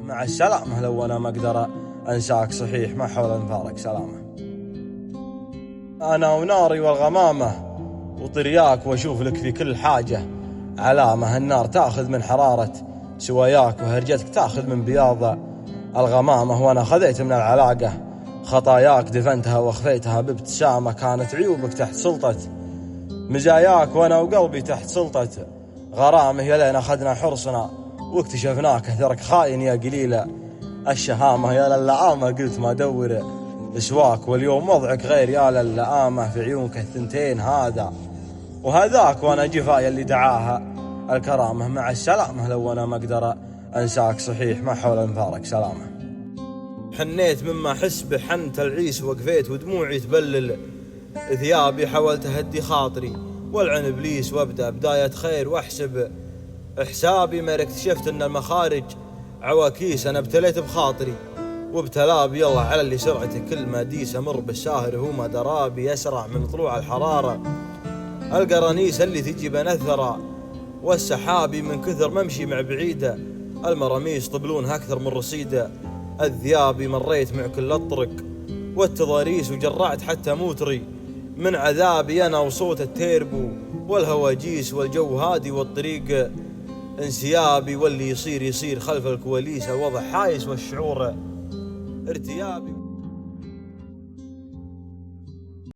مع السلامة لو أنا ما أقدر أنساك صحيح ما حول نفارق سلامة. أنا وناري والغمامة وطرياك وأشوف لك في كل حاجة علامة. النار تأخذ من حرارة سواياك وهرجتك تأخذ من بياض الغمامة. وأنا خذيت من العلاقة خطاياك دفنتها وخفيتها بابتسامة. كانت عيوبك تحت سلطة مزاياك وأنا وقلبي تحت سلطة غرامه. يا لين أخذنا حرصنا واكتشفناك أثرك خاين يا قليل الشهامة. يا للعامة قلت ما أدور اسواك واليوم وضعك غير. يا للعامة في عيونك الثنتين هذا وهذاك وأنا جفايا اللي دعاها الكرامة. مع السلامة لو أنا ما أقدر أنساك صحيح ما حول نفارق سلامة. حنيت مما حس بحنت العيس وقفيت ودموعي تبلل ثيابي. حاولت أهدي خاطري والعن إبليس وابدأ بداية خير واحسب حسابي. ما اكتشفت أن المخارج عواكيس. أنا ابتليت بخاطري وابتلابي الله على اللي سرعتي كل ما ديس أمر بالساهر هو ما درابي. أسرع من طلوع الحرارة القرانيس اللي تجي بنثرة والسحابي. من كثر ممشي مع بعيدة المراميس طبلونها أكثر من رصيدة الذيابي. مريت مع كل الطرق والتضاريس وجرعت حتى موتري من عذابي. أنا وصوت التيربو والهواجيس والجو هادي والطريق انسيابي. واللي يصير خلف الكواليس الوضع حايس والشعور ارتيابي.